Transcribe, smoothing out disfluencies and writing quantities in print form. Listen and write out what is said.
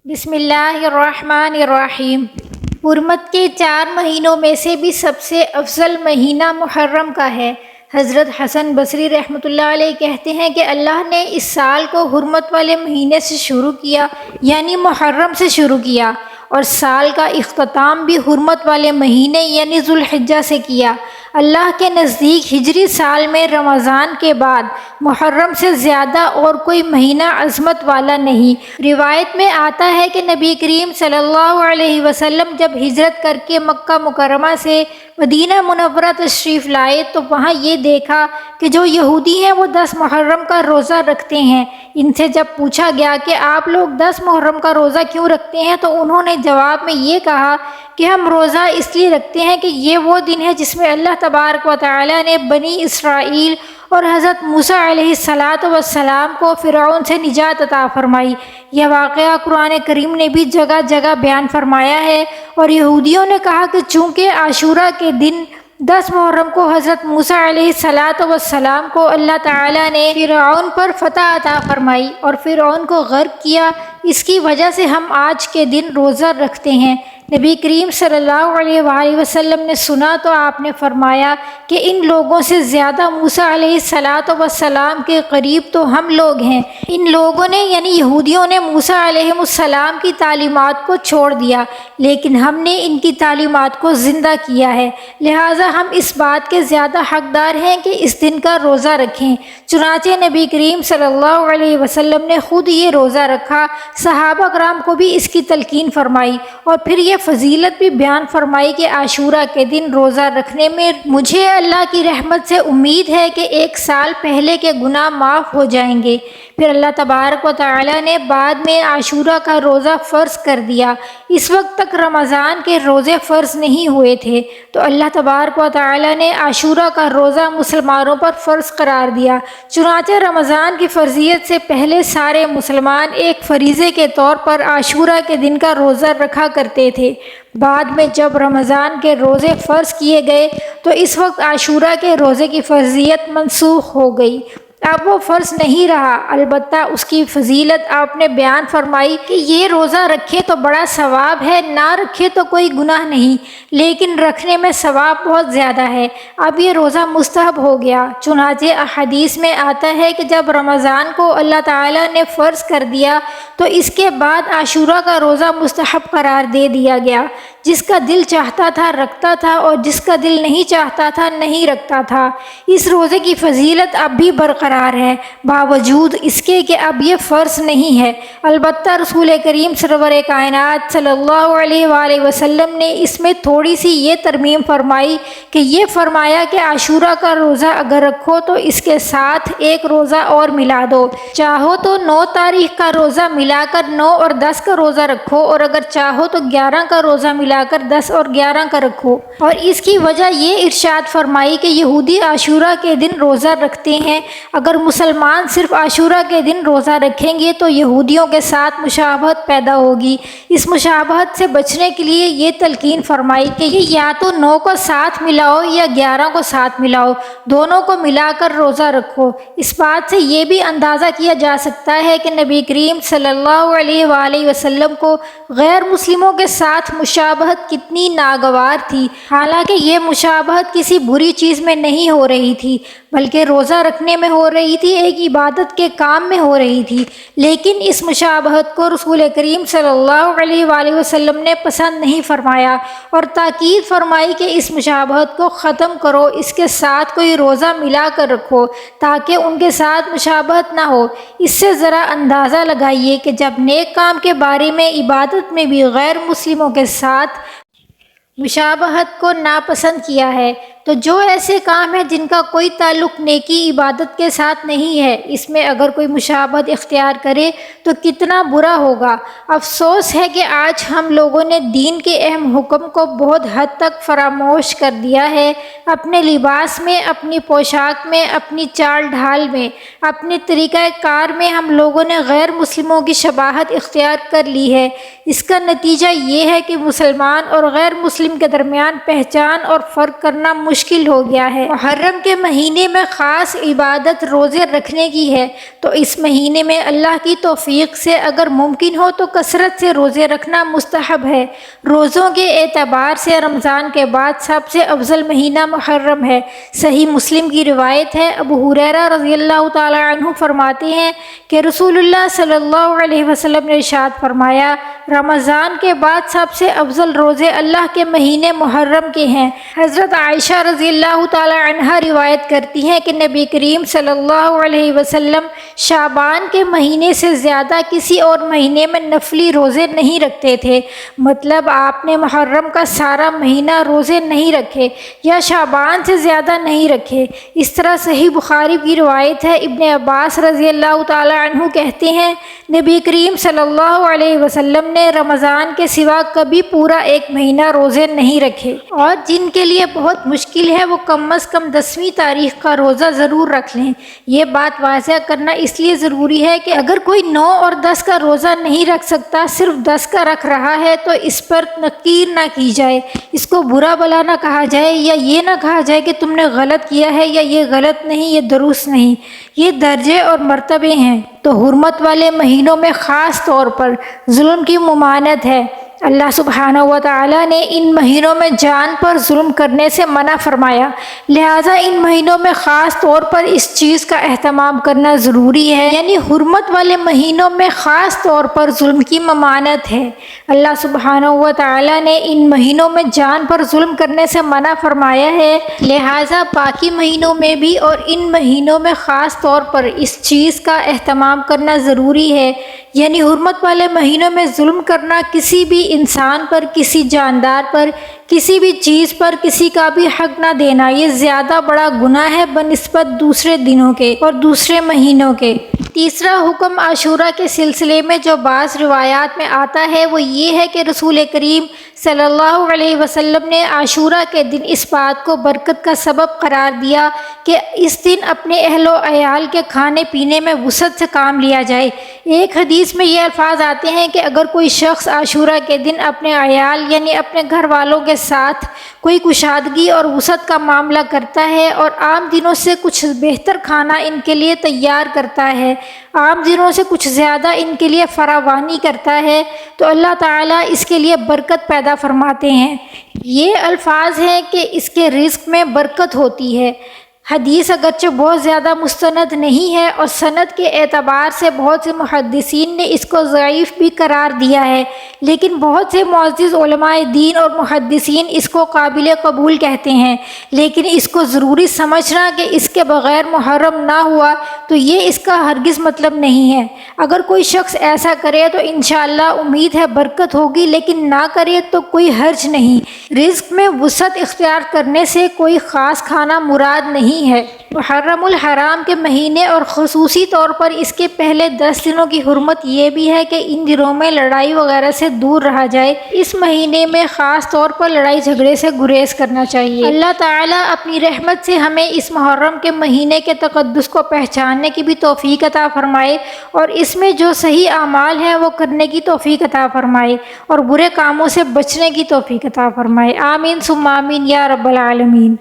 بسم اللہ الرحمن الرحیم۔ حرمت کے 4 مہینوں میں سے بھی سب سے افضل مہینہ محرم کا ہے۔ حضرت حسن بصری رحمۃ اللہ علیہ کہتے ہیں کہ اللہ نے اس سال کو حرمت والے مہینے سے شروع کیا، یعنی محرم سے شروع کیا، اور سال کا اختتام بھی حرمت والے مہینے یعنی ذوالحجہ سے کیا۔ اللہ کے نزدیک ہجری سال میں رمضان کے بعد محرم سے زیادہ اور کوئی مہینہ عظمت والا نہیں۔ روایت میں آتا ہے کہ نبی کریم صلی اللہ علیہ وسلم جب ہجرت کر کے مکہ مکرمہ سے مدینہ منورہ تشریف لائے تو وہاں یہ دیکھا کہ جو یہودی ہیں وہ 10 محرم کا روزہ رکھتے ہیں۔ ان سے جب پوچھا گیا کہ آپ لوگ 10 محرم کا روزہ کیوں رکھتے ہیں تو انہوں نے جواب میں یہ کہا کہ ہم روزہ اس لیے رکھتے ہیں کہ یہ وہ دن ہے جس میں اللہ تبارک و تعالی نے بنی اسرائیل اور حضرت موسیٰ علیہ السلام کو فرعون سے نجات عطا فرمائی۔ یہ واقعہ قرآن کریم نے بھی جگہ جگہ بیان فرمایا ہے، اور یہودیوں نے کہا کہ چونکہ عاشورہ کے دن 10 محرم کو حضرت موسیٰ علیہ السلام کو اللہ تعالیٰ نے فرعون پر فتح عطا فرمائی اور فرعون کو غرق کیا، اس کی وجہ سے ہم آج کے دن روزہ رکھتے ہیں۔ نبی کریم صلی اللہ علیہ وآلہ وسلم نے سنا تو آپ نے فرمایا کہ ان لوگوں سے زیادہ موسیٰ علیہ السلام کے قریب تو ہم لوگ ہیں۔ ان لوگوں نے یعنی یہودیوں نے موسیٰ علیہ السلام کی تعلیمات کو چھوڑ دیا، لیکن ہم نے ان کی تعلیمات کو زندہ کیا ہے، لہٰذا ہم اس بات کے زیادہ حقدار ہیں کہ اس دن کا روزہ رکھیں۔ چنانچہ نبی کریم صلی اللہ علیہ وسلم نے خود یہ روزہ رکھا، صحابہ کرام کو بھی اس کی تلقین فرمائی، اور پھر یہ فضیلت بھی بیان فرمائی کہ عاشورہ کے دن روزہ رکھنے میں مجھے اللہ کی رحمت سے امید ہے کہ 1 سال پہلے کے گناہ معاف ہو جائیں گے۔ پھر اللہ تبارک و تعالی نے بعد میں عاشورہ کا روزہ فرض کر دیا۔ اس وقت تک رمضان کے روزے فرض نہیں ہوئے تھے، تو اللہ تبارک و تعالی نے عاشورہ کا روزہ مسلمانوں پر فرض قرار دیا۔ چنانچہ رمضان کی فرضیت سے پہلے سارے مسلمان ایک فریضے کے طور پر عاشورہ کے دن کا روزہ رکھا کرتے تھے۔ بعد میں جب رمضان کے روزے فرض کیے گئے تو اس وقت عاشورہ کے روزے کی فرضیت منسوخ ہو گئی، اب وہ فرض نہیں رہا، البتہ اس کی فضیلت آپ نے بیان فرمائی کہ یہ روزہ رکھے تو بڑا ثواب ہے، نہ رکھے تو کوئی گناہ نہیں، لیکن رکھنے میں ثواب بہت زیادہ ہے۔ اب یہ روزہ مستحب ہو گیا۔ چنانچہ احادیث میں آتا ہے کہ جب رمضان کو اللہ تعالیٰ نے فرض کر دیا تو اس کے بعد عاشورہ کا روزہ مستحب قرار دے دیا گیا۔ جس کا دل چاہتا تھا رکھتا تھا، اور جس کا دل نہیں چاہتا تھا نہیں رکھتا تھا۔ اس روزے کی فضیلت اب بھی برقرار ہے، باوجود اس کے کہ اب یہ فرض نہیں ہے۔ البتہ رسول کریم سرور کائنات صلی اللہ علیہ وآلہ وسلم نے اس میں تھوڑی سی یہ ترمیم فرمائی کہ یہ فرمایا کہ عاشورہ کا روزہ اگر رکھو تو اس کے ساتھ ایک روزہ اور ملا دو، چاہو تو 9 تاریخ کا روزہ ملا کر 9 اور 10 کا روزہ رکھو، اور اگر چاہو تو 11 کا روزہ ملا کر 10 اور 11 کا رکھو۔ اور اس کی وجہ یہ ارشاد فرمائی کہ یہودی عاشورہ کے دن روزہ رکھتے ہیں، اگر مسلمان صرف عاشورہ کے دن روزہ رکھیں گے تو یہودیوں کے ساتھ مشابہت پیدا ہوگی۔ اس مشابہت سے بچنے کے لیے یہ تلقین فرمائی کہ یہ یا تو 9 کو ساتھ ملاؤ یا 11 کو ساتھ ملاؤ، دونوں کو ملا کر روزہ رکھو۔ اس بات سے یہ بھی اندازہ کیا جا سکتا ہے کہ نبی کریم صلی اللہ علیہ وآلہ وسلم کو غیر مسلموں کے ساتھ مشابہت کتنی ناگوار تھی، حالانکہ یہ مشابہت کسی بری چیز میں نہیں ہو رہی تھی بلکہ روزہ رکھنے میں ہو رہی تھی، ایک عبادت کے کام میں ہو رہی تھی، لیکن اس مشابہت کو رسول کریم صلی اللہ علیہ وآلہ وسلم نے پسند نہیں فرمایا اور تاکید فرمائی کہ اس مشابہت کو ختم کرو، اس کے ساتھ کوئی روزہ ملا کر رکھو تاکہ ان کے ساتھ مشابہت نہ ہو۔ اس سے ذرا اندازہ لگائیے کہ جب نیک کام کے بارے میں عبادت میں بھی غیر مسلموں کے ساتھ مشابہت کو ناپسند کیا ہے، تو جو ایسے کام ہیں جن کا کوئی تعلق نیکی عبادت کے ساتھ نہیں ہے، اس میں اگر کوئی مشابہت اختیار کرے تو کتنا برا ہوگا۔ افسوس ہے کہ آج ہم لوگوں نے دین کے اہم حکم کو بہت حد تک فراموش کر دیا ہے۔ اپنے لباس میں، اپنی پوشاک میں، اپنی چال ڈھال میں، اپنے طریقہ کار میں ہم لوگوں نے غیر مسلموں کی شباہت اختیار کر لی ہے۔ اس کا نتیجہ یہ ہے کہ مسلمان اور غیر مسلم کے درمیان پہچان اور فرق کرنا مشکل ہو گیا ہے۔ محرم کے مہینے میں خاص عبادت روزے رکھنے کی ہے، تو اس مہینے میں اللہ کی توفیق سے اگر ممکن ہو تو کثرت سے روزے رکھنا مستحب ہے۔ روزوں کے اعتبار سے رمضان کے بعد سب سے افضل مہینہ محرم ہے۔ صحیح مسلم کی روایت ہے، ابو ہریرہ رضی اللہ تعالی عنہ فرماتے ہیں کہ رسول اللہ صلی اللہ علیہ وسلم نے ارشاد فرمایا، رمضان کے بعد سب سے افضل روزے اللہ کے مہینے محرم کے ہیں۔ حضرت عائشہ رضی اللہ تعالی عنہا روایت کرتی ہیں کہ نبی کریم صلی اللہ علیہ وسلم شعبان کے مہینے سے زیادہ کسی اور مہینے میں نفلی روزے نہیں رکھتے تھے، مطلب آپ نے محرم کا سارا مہینہ روزے نہیں رکھے یا شعبان سے زیادہ نہیں رکھے۔ اس طرح صحیح بخاری کی روایت ہے، ابن عباس رضی اللہ تعالی عنہ کہتے ہیں نبی کریم صلی اللہ علیہ وسلم نے رمضان کے سوا کبھی پورا ایک مہینہ روزے نہیں رکھے، اور جن کے لیے بہت مشکل ہے وہ کم از کم 10ویں تاریخ کا روزہ ضرور رکھ لیں۔ یہ بات واضح کرنا اس لیے ضروری ہے کہ اگر کوئی 9 اور 10 کا روزہ نہیں رکھ سکتا، صرف 10 کا رکھ رہا ہے تو اس پر نکیر نہ کی جائے، اس کو برا بلا نہ کہا جائے، یا یہ نہ کہا جائے کہ تم نے غلط کیا ہے یا یہ غلط نہیں، یہ درست نہیں۔ یہ درجے اور مرتبے ہیں۔ تو حرمت والے مہینوں میں خاص طور پر ظلم کی ممانعت ہے۔ اللہ سبحانہ و تعالیٰ نے ان مہینوں میں جان پر ظلم کرنے سے منع فرمایا، لہٰذا ان مہینوں میں خاص طور پر اس چیز کا اہتمام کرنا ضروری ہے، یعنی حرمت والے مہینوں میں خاص طور پر ظلم کی ممانعت ہے۔ اللہ سبحانہ و تعالیٰ نے ان مہینوں میں جان پر ظلم کرنے سے منع فرمایا ہے، لہٰذا باقی مہینوں میں بھی اور ان مہینوں میں خاص طور پر اس چیز کا اہتمام کرنا ضروری ہے، یعنی حرمت والے مہینوں میں ظلم کرنا، کسی بھی انسان پر، کسی جاندار پر، کسی بھی چیز پر کسی کا بھی حق نہ دینا، یہ زیادہ بڑا گناہ ہے بنسبت دوسرے دنوں کے اور دوسرے مہینوں کے۔ تیسرا حکم عاشورہ کے سلسلے میں جو بعض روایات میں آتا ہے وہ یہ ہے کہ رسول کریم صلی اللہ علیہ وسلم نے عاشورہ کے دن اس بات کو برکت کا سبب قرار دیا کہ اس دن اپنے اہل و عیال کے کھانے پینے میں وسعت سے کام لیا جائے۔ ایک حدیث میں یہ الفاظ آتے ہیں کہ اگر کوئی شخص عاشورہ کے دن اپنے عیال یعنی اپنے گھر والوں کے ساتھ کوئی کشادگی اور وسعت کا معاملہ کرتا ہے اور عام دنوں سے کچھ بہتر کھانا ان کے لیے تیار کرتا ہے، عام دنوں سے کچھ زیادہ ان کے لیے فراوانی کرتا ہے، تو اللہ تعالیٰ اس کے لیے برکت پیدا فرماتے ہیں۔ یہ الفاظ ہیں کہ اس کے رزق میں برکت ہوتی ہے۔ حدیث اگرچہ بہت زیادہ مستند نہیں ہے اور سند کے اعتبار سے بہت سے محدثین نے اس کو ضعیف بھی قرار دیا ہے، لیکن بہت سے معزز علماء دین اور محدثین اس کو قابل قبول کہتے ہیں۔ لیکن اس کو ضروری سمجھنا کہ اس کے بغیر محرم نہ ہوا تو یہ اس کا ہرگز مطلب نہیں ہے۔ اگر کوئی شخص ایسا کرے تو انشاءاللہ امید ہے برکت ہوگی، لیکن نہ کرے تو کوئی حرج نہیں۔ رزق میں وسعت اختیار کرنے سے کوئی خاص کھانا مراد نہیں ہے۔ محرم الحرام کے مہینے اور خصوصی طور پر اس کے پہلے 10 دنوں کی حرمت یہ بھی ہے کہ ان دنوں میں لڑائی وغیرہ سے دور رہا جائے۔ اس مہینے میں خاص طور پر لڑائی جھگڑے سے گریز کرنا چاہیے۔ اللہ تعالیٰ اپنی رحمت سے ہمیں اس محرم کے مہینے کے تقدس کو پہچاننے کی بھی توفیق عطا فرمائے، اور اس میں جو صحیح اعمال ہیں وہ کرنے کی توفیق عطا فرمائے، اور برے کاموں سے بچنے کی توفیق عطا فرمائے۔ آمین ثم آمین یا رب العالمین۔